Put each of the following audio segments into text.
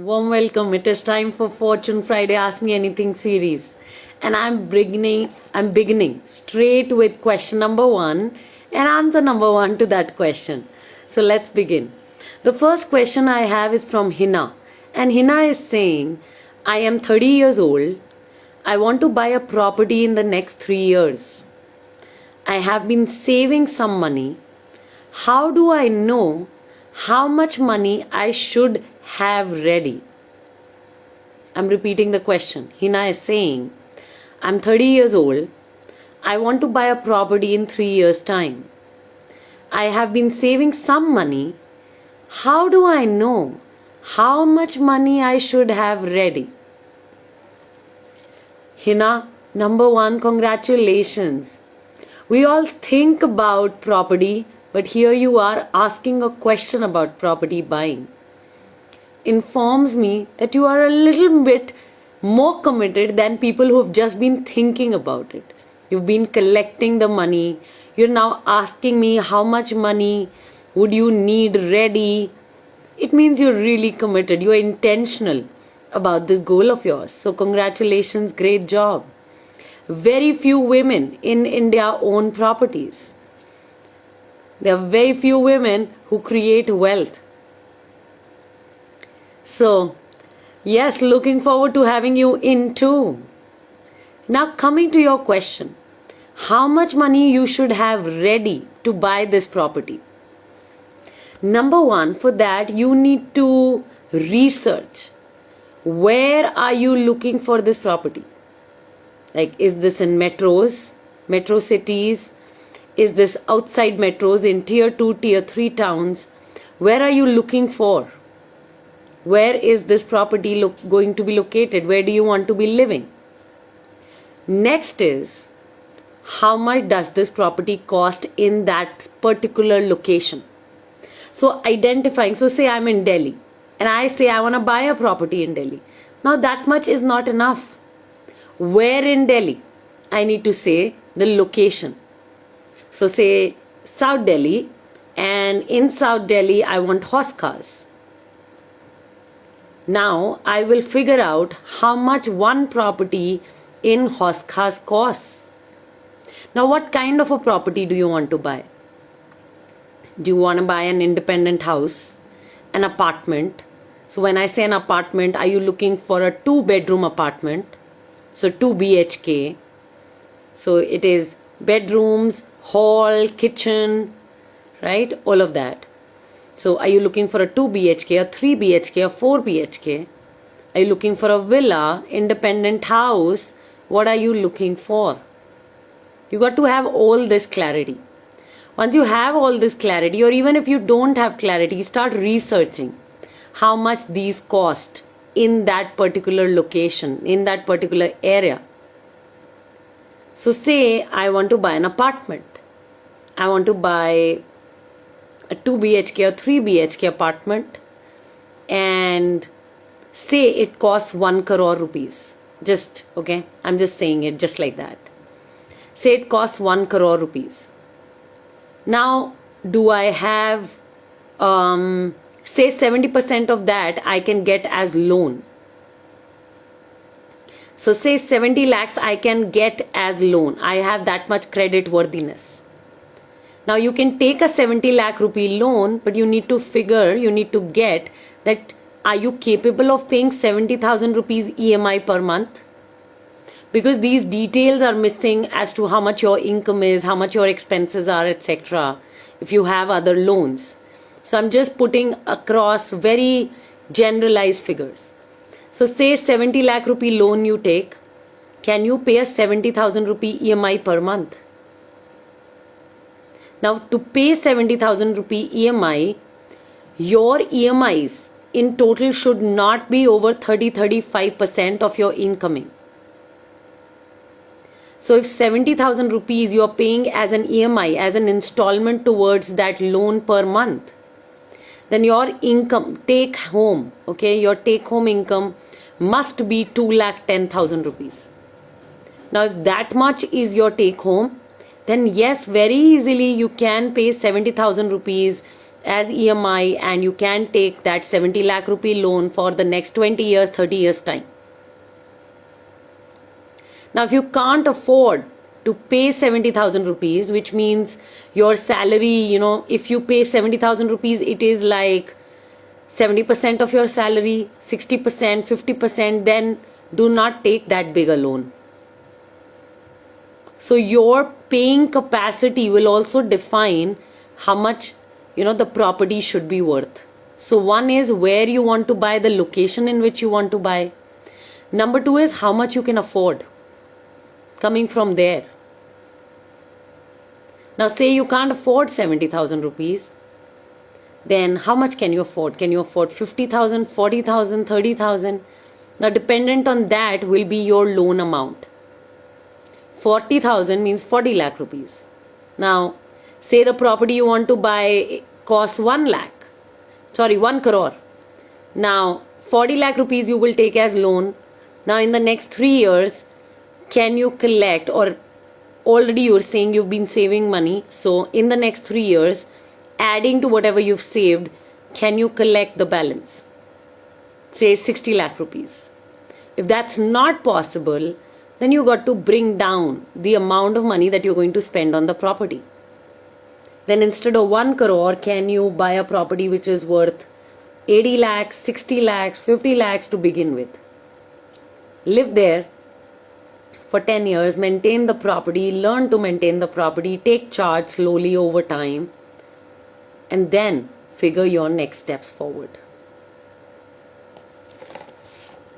Warm welcome. It is time for Fortune Friday Ask Me Anything series. And I'm beginning straight with question number 1 and answer number 1 to that question. So let's begin. The first question I have is from Hina. And Hina is saying, I am 30 years old. I want to buy a property in the next 3 years. I have been saving some money. How do I know how much money I should have ready? I'm repeating the question. Hina is saying, I'm 30 years old. I want to buy a property in 3 years' time. I have been saving some money. How do I know how much money I should have ready? Hina, number 1, congratulations. We all think about property, but here you are asking a question about property buying. Informs me that you are a little bit more committed than people who have just been thinking about it. You've been collecting the money. You're now asking me how much money would you need ready. It means you're really committed. You're intentional about this goal of yours. So congratulations, great job. Very few women in India own properties. There are very few women who create wealth. So, yes, looking forward to having you in too. Now coming to your question, how much money you should have ready to buy this property? Number 1, for that you need to research. Where are you looking for this property? Like, is this in metros, metro cities? Is this outside metros in tier 2, tier 3 towns? Where are you looking for? Where is this property going to be located? Where do you want to be living? Next is, how much does this property cost in that particular location? So identifying, so say I'm in Delhi and I say I want to buy a property in Delhi. Now that much is not enough. Where in Delhi? I need to say the location. So say South Delhi, and in South Delhi I want horse cars. Now I will figure out how much one property in horse cars costs. Now what kind of a property do you want to buy? Do you want to buy an independent house, an apartment? So when I say an apartment, are you looking for a 2-bedroom apartment? So 2 BHK. So it is bedrooms, hall, kitchen, right? All of that. So are you looking for a 2 BHK, a 3 BHK, a 4 BHK? Are you looking for a villa, independent house? What are you looking for? You got to have all this clarity. Once you have all this clarity, or even if you don't have clarity, start researching how much these cost in that particular location, in that particular area. So say I want to buy an apartment. I want to buy a 2 BHK or 3 BHK apartment, and say it costs 1 crore rupees. Okay, I'm just saying it just like that. Say it costs 1 crore rupees. Now, do I have, say 70% of that I can get as loan. So say 70 lakhs I can get as loan. I have that much credit worthiness. Now you can take a 70 lakh rupee loan, but you need to get that, are you capable of paying 70,000 rupees EMI per month? Because these details are missing as to how much your income is, how much your expenses are, etc. if you have other loans. So I'm just putting across very generalized figures. So say 70 lakh rupee loan you take, can you pay a 70,000 rupee EMI per month? Now to pay 70,000 rupee EMI, your EMIs in total should not be over 30-35% of your incoming. So if 70,000 rupees you are paying as an EMI, as an installment towards that loan per month, then your income, take home income must be 2,10,000 rupees. Now if that much is your take home, then yes, very easily you can pay 70,000 rupees as EMI, and you can take that 70 lakh rupee loan for the next 20 years, 30 years time. Now, if you can't afford to pay 70,000 rupees, which means your salary, if you pay 70,000 rupees, it is like 70% of your salary, 60%, 50%, then do not take that bigger loan. So your paying capacity will also define how much, the property should be worth. So one is where you want to buy, the location in which you want to buy. Number two is how much you can afford. Coming from there. Now say you can't afford 70,000 rupees. Then how much can you afford? Can you afford 50,000, 40,000, 30,000? Now dependent on that will be your loan amount. 40,000 means 40 lakh rupees. Now say the property you want to buy costs 1 crore. Now 40 lakh rupees you will take as loan. Now in the next 3 years, can you collect, or already you're saying you've been saving money, so in the next 3 years, adding to whatever you've saved, can you collect the balance? Say 60 lakh rupees. If that's not possible, then you got to bring down the amount of money that you're going to spend on the property. Then instead of 1 crore, can you buy a property which is worth 80 lakhs, 60 lakhs, 50 lakhs to begin with? Live there for 10 years, maintain the property, learn to maintain the property, take charge slowly over time, and then figure your next steps forward.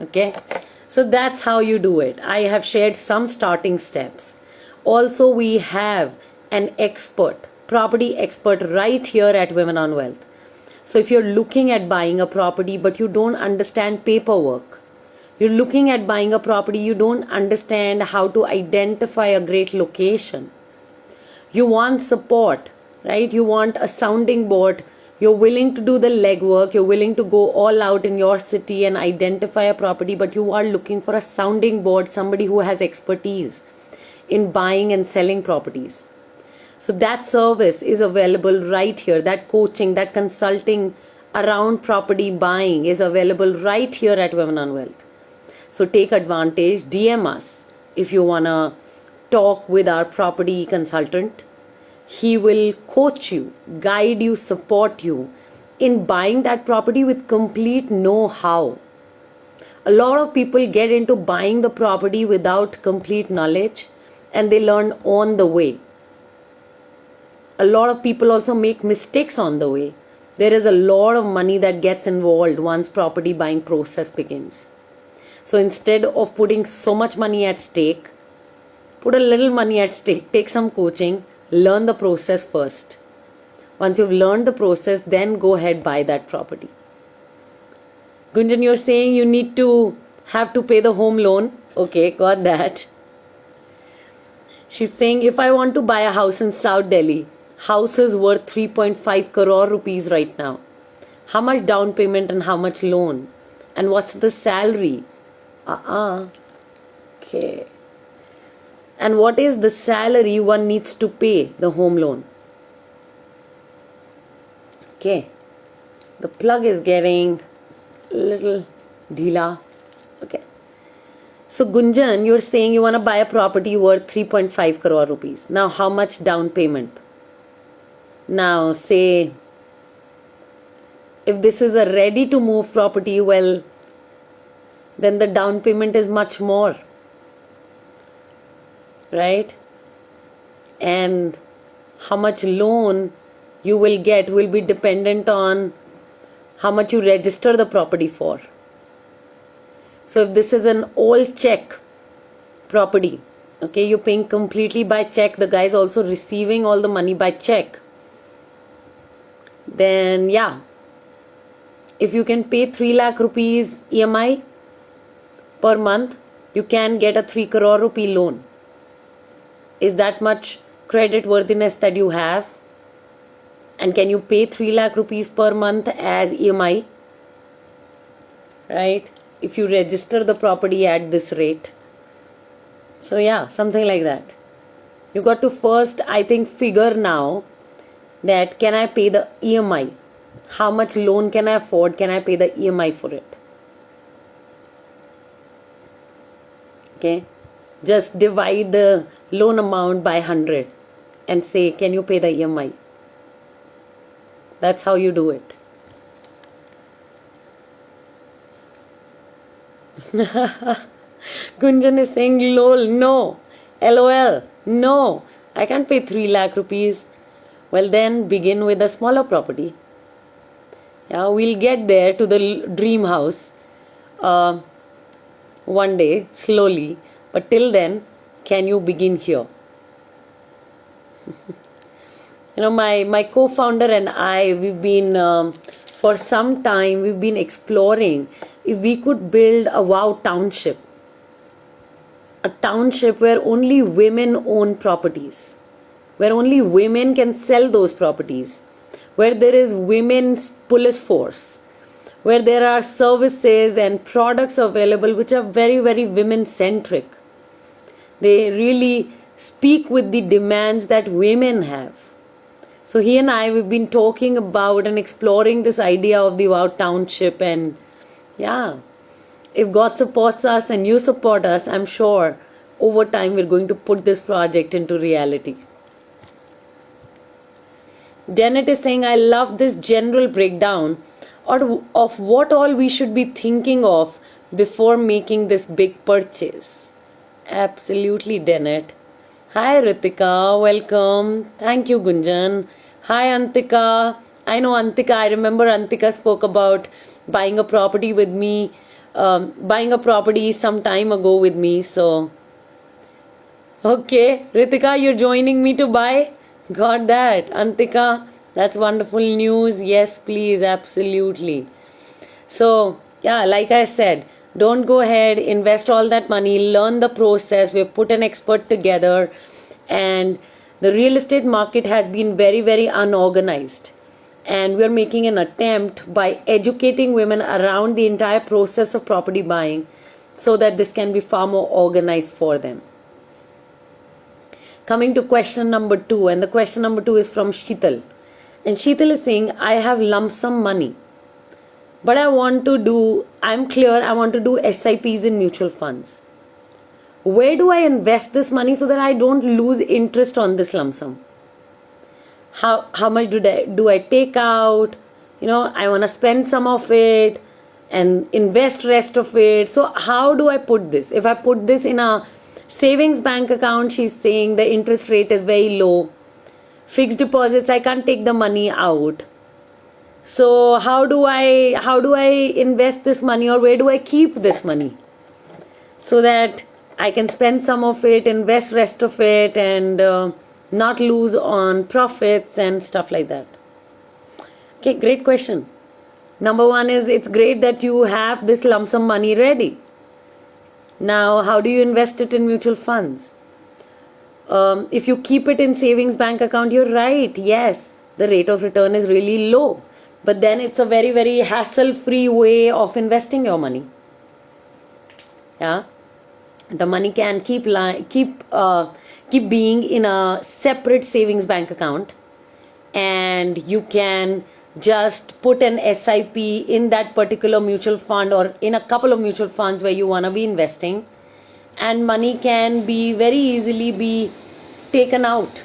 Okay, so that's how you do it. I have shared some starting steps. Also, we have an expert, property expert right here at Women on Wealth. So if you're looking at buying a property but you don't understand paperwork, you're looking at buying a property, you don't understand how to identify a great location, you want support, right? You want a sounding board. You're willing to do the legwork. You're willing to go all out in your city and identify a property, but you are looking for a sounding board, somebody who has expertise in buying and selling properties. So that service is available right here. That coaching, that consulting around property buying is available right here at Women on Wealth. So take advantage, DM us if you want to talk with our property consultant. He will coach you, guide you, support you in buying that property with complete know-how. A lot of people get into buying the property without complete knowledge, and they learn on the way. A lot of people also make mistakes on the way. There is a lot of money that gets involved once property buying process begins. So instead of putting so much money at stake, put a little money at stake, take some coaching, learn the process first. Once you've learned the process, then go ahead, buy that property. Gunjan, you're saying you have to pay the home loan. Okay, got that. She's saying if I want to buy a house in South Delhi, house is worth 3.5 crore rupees right now. How much down payment and how much loan? And what's the salary? Okay. And what is the salary one needs to pay the home loan? Okay. The plug is getting a little dheela. Okay. So Gunjan, you're saying you want to buy a property worth 3.5 crore rupees. Now how much down payment? Now say if this is a ready to move property, well, then the down payment is much more, right? And how much loan you will get will be dependent on how much you register the property for. So if this is an all check property, okay, you're paying completely by check, the guy is also receiving all the money by check, then yeah, if you can pay 3 lakh rupees EMI per month, you can get a 3 crore rupee loan. Is that much credit worthiness that you have? And can you pay 3 lakh rupees per month as EMI? Right? If you register the property at this rate. So yeah, something like that. You got to first, I think, figure now that can I pay the EMI? How much loan can I afford? Can I pay the EMI for it? Okay, just divide the loan amount by 100 and say, can you pay the EMI? That's how you do it. Gunjan is saying lol, no. LOL, no. I can't pay 3 lakh rupees. Well, then begin with a smaller property. Yeah, we'll get there to the dream house one day, slowly. But till then, can you begin here? My co-founder and I, we've been, for some time, we've been exploring if we could build a wow township. A township where only women own properties, where only women can sell those properties, where there is women's police force, where there are services and products available which are very, very women-centric. They really speak with the demands that women have. So he and I, we've been talking about and exploring this idea of the wow township, and yeah, if God supports us and you support us, I'm sure over time we're going to put this project into reality. Janet is saying, I love this general breakdown of what all we should be thinking of before making this big purchase. Absolutely, Janet. Hi Ritika, welcome. Thank you, Gunjan. Hi Antika. I know Antika, I remember Antika spoke about buying a property with me, buying a property some time ago with me. So, okay, Ritika, you're joining me to buy? Got that. Antika, that's wonderful news. Yes, please, absolutely. So, yeah, like I said, don't go ahead, invest all that money, learn the process. We've put an expert together, and the real estate market has been very, very unorganized. And we're making an attempt by educating women around the entire process of property buying so that this can be far more organized for them. Coming to question number 2, and the question number 2 is from Sheetal. And Sheetal is saying, I have lump sum money, but I'm clear, I want to do SIPs in mutual funds. Where do I invest this money so that I don't lose interest on this lump sum? How much do I take out? I want to spend some of it and invest rest of it. So how do I put this? If I put this in a savings bank account, she's saying the interest rate is very low. Fixed deposits, I can't take the money out. So how do I invest this money, or where do I keep this money so that I can spend some of it, invest rest of it, and not lose on profits and stuff like that? Okay, great question. Number 1 is, it's great that you have this lump sum money ready. Now, how do you invest it in mutual funds? If you keep it in savings bank account, you're right. Yes, the rate of return is really low. But then it's a very, very hassle-free way of investing your money. Yeah, the money can keep being in a separate savings bank account, and you can just put an SIP in that particular mutual fund or in a couple of mutual funds where you want to be investing, and money can be very easily be taken out,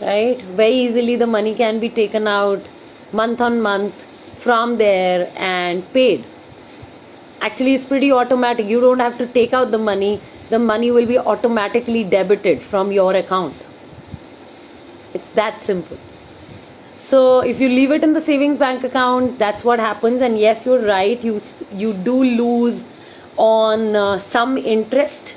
right? Very easily the money can be taken out month on month from there and paid. Actually, it's pretty automatic. You don't have to take out the money. The money will be automatically debited from your account. It's that simple. So if you leave it in the savings bank account, that's what happens. And yes, you're right. You do lose on some interest.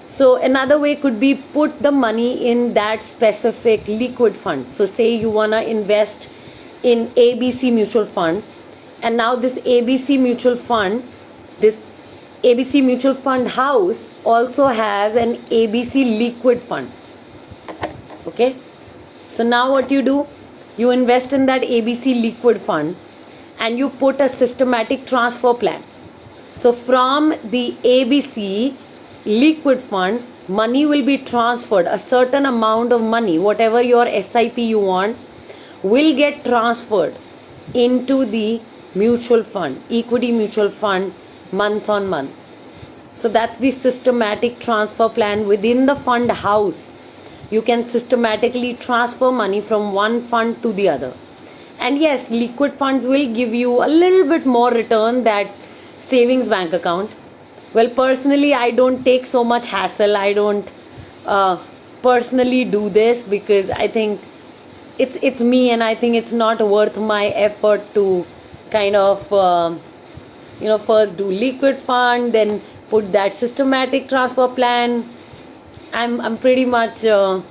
So another way could be put the money in that specific liquid fund. So say you want to invest in ABC mutual fund, and now this ABC mutual fund house also has an ABC liquid fund. Okay, so now what you do, you invest in that ABC liquid fund and you put a systematic transfer plan. So from the ABC liquid fund, money will be transferred. A certain amount of money, whatever your SIP you want, will get transferred into the mutual fund, equity mutual fund, month on month. So that's the systematic transfer plan. Within the fund house, you can systematically transfer money from one fund to the other. And yes, liquid funds will give you a little bit more return than savings bank account. Well, personally, I don't take so much hassle. I don't personally do this because I think it's me, and I think it's not worth my effort to kind of first do liquid fund, then put that systematic transfer plan. I'm pretty much a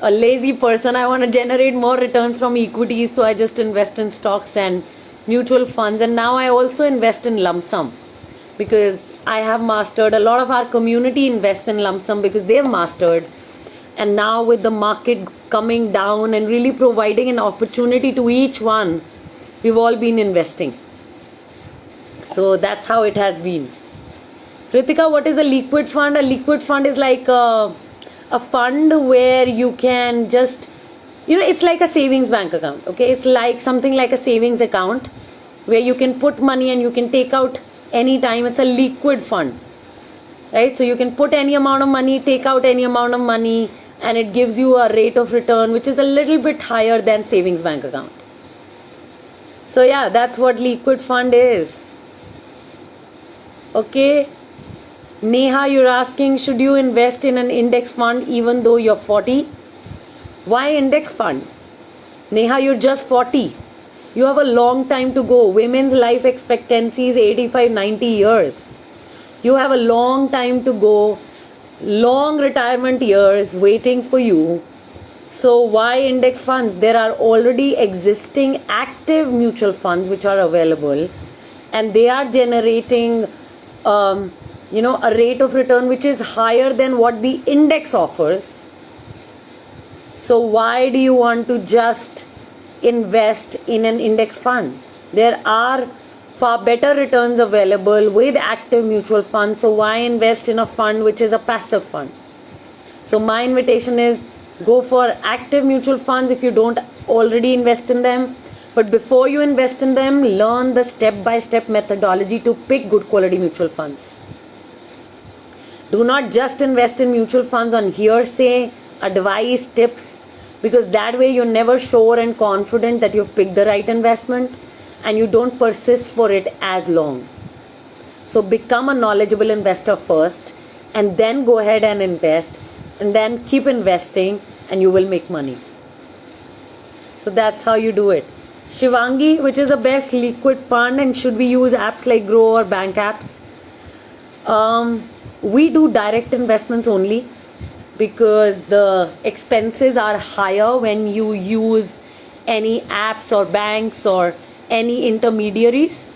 lazy person. I want to generate more returns from equities, so I just invest in stocks and mutual funds. And now I also invest in lump sum because I have mastered. A lot of our community invests in lump sum because they've mastered. And now with the market coming down and really providing an opportunity to each one, we've all been investing. So that's how it has been. Ritika, what is a liquid fund? A liquid fund is like a fund where you can just, it's like a savings bank account. Okay, it's like something like a savings account where you can put money and you can take out anytime. It's a liquid fund, right? So you can put any amount of money, take out any amount of money, and it gives you a rate of return which is a little bit higher than savings bank account. So yeah, that's what liquid fund is. Okay. Neha, you're asking, should you invest in an index fund even though you're 40? Why index funds? Neha, you're just 40. You have a long time to go. Women's life expectancy is 85, 90 years. You have a long time to go. Long retirement years waiting for you. So why index funds? There are already existing active mutual funds which are available, and they are generating a rate of return which is higher than what the index offers. So why do you want to just invest in an index fund? There are far better returns available with active mutual funds. So why invest in a fund which is a passive fund? So my invitation is, go for active mutual funds if you don't already invest in them. But before you invest in them, learn the step-by-step methodology to pick good quality mutual funds. Do not just invest in mutual funds on hearsay, advice, tips, because that way you're never sure and confident that you've picked the right investment, and you don't persist for it as long. So become a knowledgeable investor first, and then go ahead and invest, and then keep investing, and you will make money. So that's how you do it. Shivangi, which is the best liquid fund, and should we use apps like Grow or bank apps? We do direct investments only because the expenses are higher when you use any apps or banks or any intermediaries.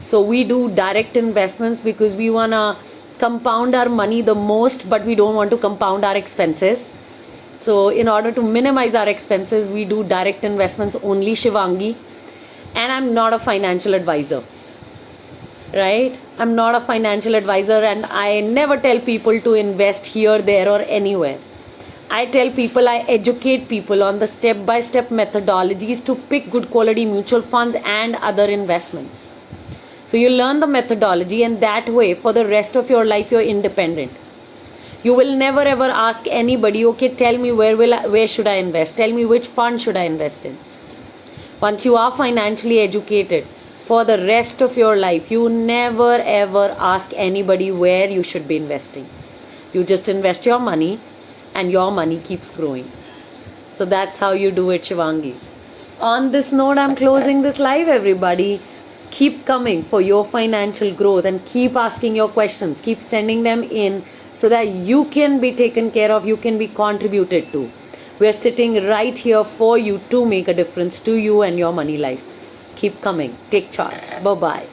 So we do direct investments because we want to compound our money the most, but we don't want to compound our expenses. So in order to minimize our expenses, we do direct investments only, Shivangi. And I'm not a financial advisor, right? I'm not a financial advisor, and I never tell people to invest here, there or anywhere. I tell people, I educate people on the step-by-step methodologies to pick good quality mutual funds and other investments. So you learn the methodology, and that way for the rest of your life you're independent. You will never ever ask anybody, okay, tell me where should I invest? Tell me which fund should I invest in? Once you are financially educated, for the rest of your life, you never ever ask anybody where you should be investing. You just invest your money, and your money keeps growing. So that's how you do it, Shivangi. On this note, I'm closing this live, everybody. Keep coming for your financial growth and keep asking your questions. Keep sending them in so that you can be taken care of, you can be contributed to. We're sitting right here for you to make a difference to you and your money life. Keep coming. Take charge. Bye-bye.